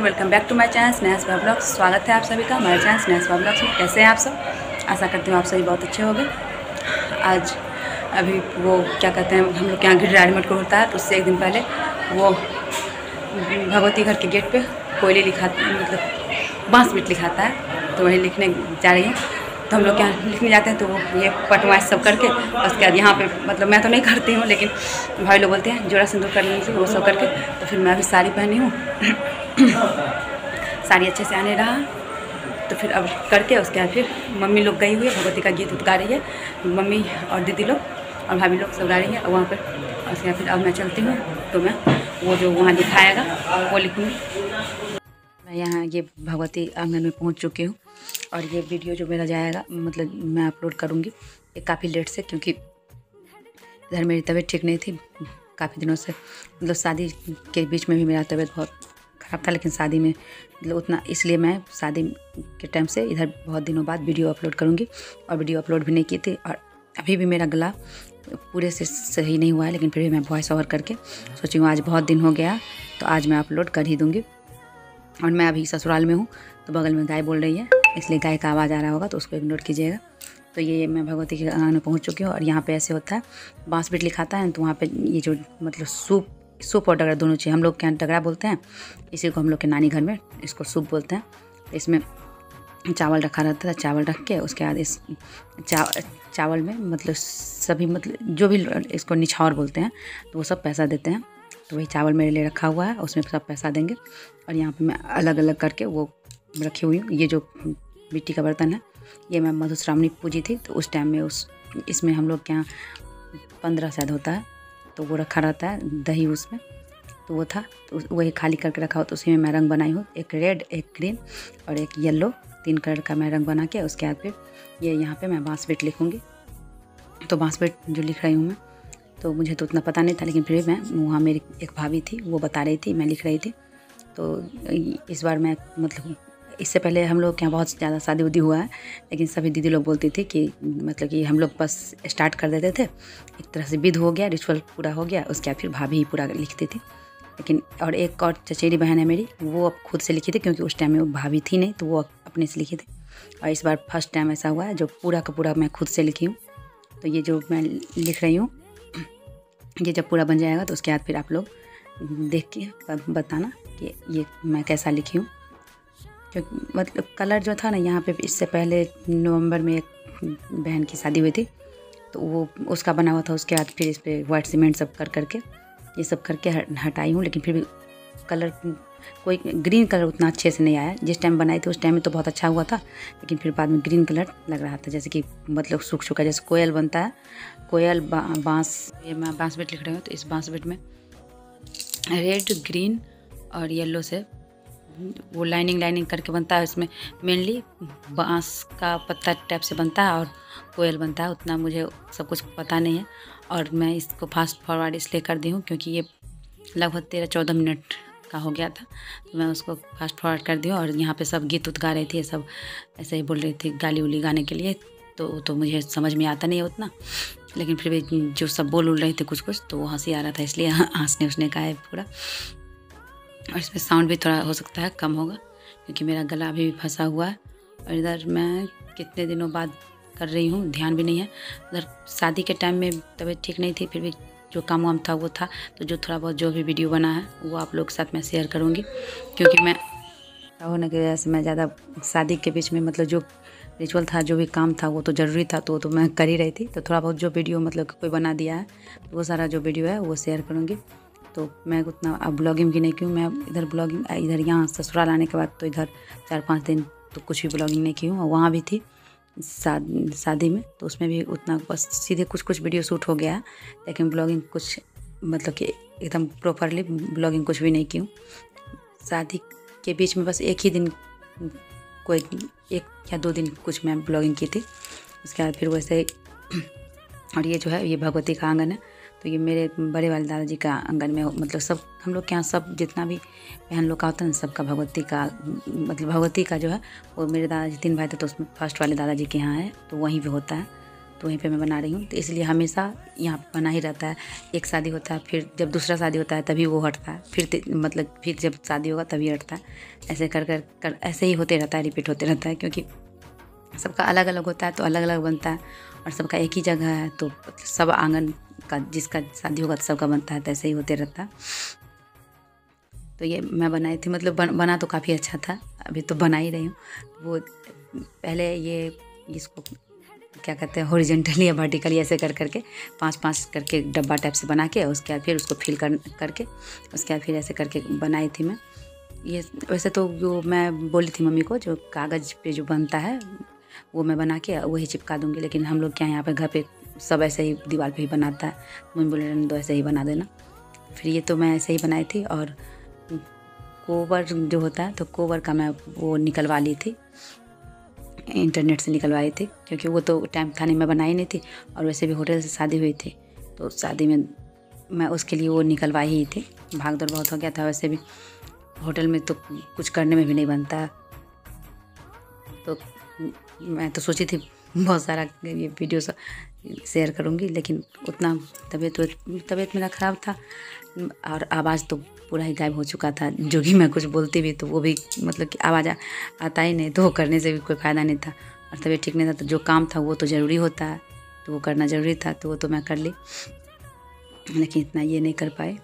Welcome back to my channel Sneha's vlogs. स्वागत है आप सभी का हमारे चैनल स्नेहास ब्लॉग्स में। कैसे हैं आप सब? आशा करती हूँ आप सभी बहुत अच्छे होंगे। आज अभी वो क्या कहते हैं, हम लोग के यहाँ गिरिराज को होता है, तो उससे एक दिन पहले वो भगवती घर के गेट पे कोयली लिखा, मतलब बांस बीट लिखाता है, तो वही लिखने जा रही हूँ। तो हम लोग क्या लिखने जाते हैं तो वो ये पटवाश सब करके उसके बाद यहाँ पे, मतलब मैं तो नहीं करती हूँ, लेकिन भाई लोग बोलते हैं जोड़ा सिंदूर कर लीजिए, वो सब करके। तो फिर मैं अभी साड़ी पहनी हूँ साड़ी अच्छे से आने रहा, तो फिर अब करके उसके बाद फिर मम्मी लोग गई हुई है, भगवती का गीत उत गा रही है, मम्मी और दीदी लोग और भाभी लोग सब गा रही है वहाँ पर। उसके बाद फिर अब मैं चलती हूँ, तो मैं वो जो वहाँ दिखाएगा वो लिखूँगी। मैं यहाँ ये भगवती आंगन में पहुँच चुकी हूँ, और ये वीडियो जो मेरा जाएगा, मतलब मैं अपलोड करूँगी ये काफ़ी लेट से, क्योंकि इधर मेरी तबीयत ठीक नहीं थी काफ़ी दिनों से। मतलब शादी के बीच में भी मेरा तबीयत बहुत ख़राब था, लेकिन शादी में मतलब उतना, इसलिए मैं शादी के टाइम से इधर बहुत दिनों बाद वीडियो अपलोड करूँगी, और वीडियो अपलोड भी नहीं की थी। और अभी भी मेरा गला पूरे से सही नहीं हुआ है, लेकिन फिर भी मैं वॉइस ओवर करके सोची हूँ आज बहुत दिन हो गया, तो आज मैं अपलोड कर ही दूँगी। और मैं अभी ससुराल में हूँ, तो बगल में गाय बोल रही है, इसलिए गाय का आवाज़ आ रहा होगा, तो उसको इग्नोर कीजिएगा। तो ये मैं भगवती के आंगन में पहुँच चुकी हूँ, और यहाँ पे ऐसे होता है, बांस बीट लिखाता है, तो वहाँ पे ये जो मतलब सूप और डगरा दोनों चीज़, हम लोग के यहाँ डगरा बोलते हैं, इसी को हम लोग के नानी घर में इसको सूप बोलते हैं। इसमें चावल रखा रहता है, चावल रख के उसके बाद इस चावल में मतलब सभी, मतलब जो भी इसको निछावर बोलते हैं, तो वो सब पैसा देते हैं। तो वही चावल मेरे लिए रखा हुआ है, उसमें सब पैसा देंगे। और यहाँ पे मैं अलग अलग करके वो रखी हुई हूँ। ये जो मिट्टी का बर्तन है, ये मैं मधुश्रावणी पूजी थी, तो उस टाइम में इसमें हम लोग के यहाँ 15 शायद होता है, तो वो रखा रहता है दही उसमें, तो वो था, तो वही खाली करके रखा हो। तो उसी में मैं रंग बनाई हूँ, एक रेड, एक ग्रीन और एक येलो, 3 कलर का मैं रंग बना के। उसके बाद फिर ये यहाँ पे मैं बांस बीट लिखूँगी। तो बांस बीट जो लिख रही हूँ मैं, तो मुझे तो उतना पता नहीं था, लेकिन फिर भी मैं, वहाँ मेरी एक भाभी थी, वो बता रही थी, मैं लिख रही थी। तो इस बार मैं, मतलब इससे पहले हम लोग के यहाँ बहुत ज़्यादा शादी उदी हुआ है, लेकिन सभी दीदी लोग बोलती थी कि मतलब कि हम लोग बस स्टार्ट कर देते थे, एक तरह से विध हो गया, रिचुअल पूरा हो गया, उसके बाद फिर भाभी ही पूरा लिखती थी। लेकिन और एक और चचेरी बहन है मेरी, वो अब खुद से लिखी थी, क्योंकि उस टाइम में वो भाभी थी नहीं, तो वो अपने से लिखी थी। और इस बार फर्स्ट टाइम ऐसा हुआ है जो पूरा का पूरा मैं खुद से लिखी हूँ। तो ये जो मैं लिख रही हूँ, ये जब पूरा बन जाएगा, तो उसके बाद फिर आप लोग देख के बताना कि ये मैं कैसा लिखी हूँ। क्योंकि मतलब कलर जो था ना, यहाँ पे इससे पहले नवंबर में एक बहन की शादी हुई थी, तो वो उसका बना हुआ था। उसके बाद फिर इस पर वाइट सीमेंट सब करके ये सब करके हटाई हूँ, लेकिन फिर भी कलर कोई ग्रीन कलर उतना अच्छे से नहीं आया। जिस टाइम बनाई थी उस टाइम में तो बहुत अच्छा हुआ था, लेकिन फिर बाद में ग्रीन कलर लग रहा था, जैसे कि मतलब सूख चुका, जैसे कोयल बनता है, कोयल बांस। ये मैं बांस बीट लिख रही हूँ, तो इस बांस बीट में रेड, ग्रीन और येलो से वो लाइनिंग करके बनता है। इसमें मेनली बांस का पत्ता टाइप से बनता है और कोयल बनता है, उतना मुझे सब कुछ पता नहीं है। और मैं इसको फास्ट फॉरवर्ड इसलिए कर दी हूँ क्योंकि ये लगभग 13-14 मिनट का हो गया था, तो मैं उसको फास्ट फॉरवर्ड कर दी हूँ। और यहाँ पे सब गीत उत गा रही थी, सब ऐसे ही बोल रही थी गाली उली गाने के लिए, तो मुझे समझ में आता नहीं है उतना, लेकिन फिर भी जो सब बोल उल रहे थे कुछ, तो वो हंसी आ रहा था, इसलिए हंसने उसने का है पूरा। और इसमें साउंड भी थोड़ा हो सकता है कम होगा, क्योंकि मेरा गला अभी भी फंसा हुआ है। और इधर मैं कितने दिनों बाद कर रही हूँ, ध्यान भी नहीं है। उधर शादी के टाइम में तबीयत ठीक नहीं थी, फिर भी जो काम वाम था वो था, तो जो थोड़ा बहुत जो भी वीडियो बना है वो आप लोग के साथ मैं शेयर करूँगी। क्योंकि मैं होने की वजह से मैं ज़्यादा शादी के बीच में, मतलब जो रिचुअल था, जो भी काम था, वो तो ज़रूरी था, तो मैं कर ही रही थी। तो थोड़ा बहुत जो वीडियो मतलब कोई बना दिया है, तो वो सारा जो वीडियो है वो शेयर करूँगी। तो मैं उतना अब ब्लॉगिंग भी नहीं की हूँ। मैं इधर ब्लॉगिंग, इधर यहाँ ससुराल आने के बाद तो इधर 4-5 दिन तो कुछ भी ब्लॉगिंग नहीं की हूँ। और वहाँ भी थी शादी में, तो उसमें भी उतना बस सीधे कुछ वीडियो शूट हो गया, लेकिन ब्लॉगिंग कुछ मतलब कि एकदम प्रॉपरली ब्लॉगिंग कुछ भी नहीं की हूँ। शादी के बीच में बस एक ही दिन, कोई 1 या 2 दिन कुछ मैं ब्लॉगिंग की थी, उसके बाद फिर वैसे ही। और ये जो है, ये भगवती का आंगन है, तो ये मेरे बड़े वाले दादाजी का आंगन में, मतलब सब हम लोग के यहाँ सब जितना भी बहन लोग का होता है ना, सबका भगवती का, मतलब भगवती का जो है वो, मेरे दादाजी 3 भाई थे, तो उसमें फर्स्ट वाले दादाजी के यहाँ है, तो वहीं पे होता है। तो वहीं पे मैं बना रही हूँ। तो इसलिए हमेशा यहाँ पे बना ही रहता है। एक शादी होता है, फिर जब दूसरा शादी होता है तभी वो हटता है, फिर जब शादी होगा तभी हटता है। ऐसे कर ऐसे ही होते रहता है, रिपीट होते रहता है, क्योंकि सबका अलग अलग होता है तो अलग अलग बनता है, और सबका एक ही जगह है तो सब आंगन का जिसका शादी होगा तो सबका बनता है, तो ऐसे ही होते रहता है। तो ये मैं बनाई थी, मतलब बना तो काफ़ी अच्छा था। अभी तो बना ही रही हूँ। वो पहले इसको क्या कहते हैं, हॉरिजॉन्टली या वर्टिकली ऐसे करके 5-5 करके डब्बा टाइप से बना के उसके बाद फिर उसको फिल करके उसके बाद फिर ऐसे करके बनाई थी मैं। ये वैसे तो जो मैं बोली थी मम्मी को, जो कागज़ पे जो बनता है वो मैं बना के वही चिपका दूँगी, लेकिन हम लोग क्या यहाँ पे घर पे सब ऐसे ही दीवार पे ही बनाता है। मम्मी बोले रहने दो, ऐसे ही बना देना। फिर ये तो मैं ऐसे ही बनाई थी। और कोवर जो होता है, तो कोवर का मैं वो निकलवा ली थी, इंटरनेट से निकलवाई थी, क्योंकि वो तो टाइम था नहीं, मैं बनाई नहीं थी। और वैसे भी होटल से शादी हुई थी, तो शादी में मैं उसके लिए वो निकलवाई ही थी। भाग दौड़ बहुत हो गया था, वैसे भी होटल में तो कुछ करने में भी नहीं बनता। तो मैं तो सोची थी बहुत सारा ये वीडियो शेयर करूँगी, लेकिन उतना तबीयत मेरा ख़राब था, और आवाज़ तो पूरा ही गायब हो चुका था। जो कि मैं कुछ बोलती भी तो वो भी मतलब कि आवाज़ आता ही नहीं, तो वो करने से भी कोई फ़ायदा नहीं था। और तबीयत ठीक नहीं था, तो जो काम था वो तो ज़रूरी होता है, तो वो करना ज़रूरी था, तो वो तो मैं कर ली, लेकिन इतना ये नहीं कर पाए।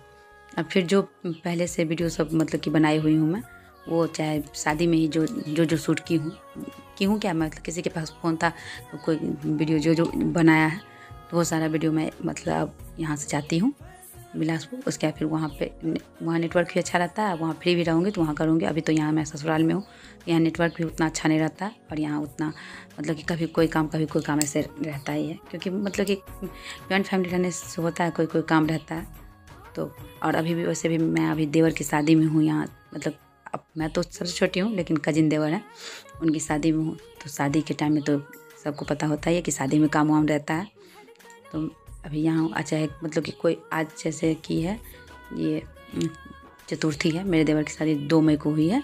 अब फिर जो पहले से वीडियो सब मतलब कि बनाई हुई हूँ मैं, वो चाहे शादी में ही जो शूट की हूँ क्या, मतलब किसी के पास फ़ोन था तो कोई वीडियो जो बनाया है, तो वो सारा वीडियो मैं मतलब अब यहाँ से जाती हूँ बिलासपुर, उसके बाद फिर वहाँ नेटवर्क भी अच्छा रहता है, वहाँ फ्री भी रहूँगी तो वहाँ करूँगी। अभी तो यहाँ मैं ससुराल में हूँ, यहाँ नेटवर्क भी उतना अच्छा नहीं रहता है, और यहाँ उतना मतलब कि कभी कोई काम ऐसे रहता ही है, क्योंकि मतलब कि जॉइंट फैमिली रहने से होता है, कोई काम रहता है। तो और अभी भी वैसे भी मैं अभी देवर की शादी में हूँ यहाँ, मतलब अब मैं तो सबसे छोटी हूँ, लेकिन कजिन देवर है, उनकी शादी में हूँ। तो शादी के टाइम में तो सबको पता होता ही है कि शादी में काम वाम रहता है। तो अभी यहाँ अच्छा मतलब कि कोई आज जैसे की है, ये चतुर्थी है, मेरे देवर की शादी 2 मई को हुई है।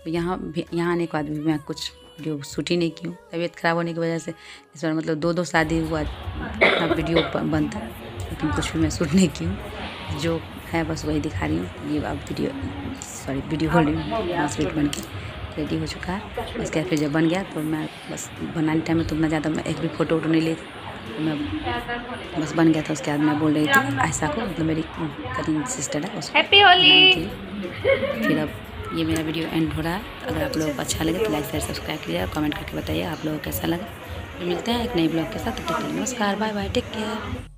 तो यहाँ आने के बाद भी मैं कुछ वीडियो शूट ही नहीं की हूँ, तबीयत ख़राब होने की वजह से। इस बार मतलब 2 शादी हुआ, इतना वीडियो बनता, लेकिन कुछ भी मैं शूट नहीं की हूँ। जो है बस वही दिखा रही हूँ। ये अब वीडियो बोल रही हूँ, ट्रांसलेट बन के रेडी हो चुका है। उसके बाद फिर जब बन गया तो मैं बस बनाने टाइम में तो उतना ज़्यादा मैं एक भी फ़ोटो नहीं ली, तो मैं बस बन गया था। उसके बाद मैं बोल रही थी आयशा को, मतलब मेरी कजिन सिस्टर है, उसको हैप्पी होली। फिर अब ये मेरा वीडियो एंड हो रहा है। अगर आप लोगों को अच्छा लगे तो लाइक शेयर सब्सक्राइब कीजिए, कमेंट करके बताइए आप लोगों को कैसा लगा। मिलते हैं एक नए ब्लॉग के साथ। नमस्कार, बाय बाय, टेक केयर।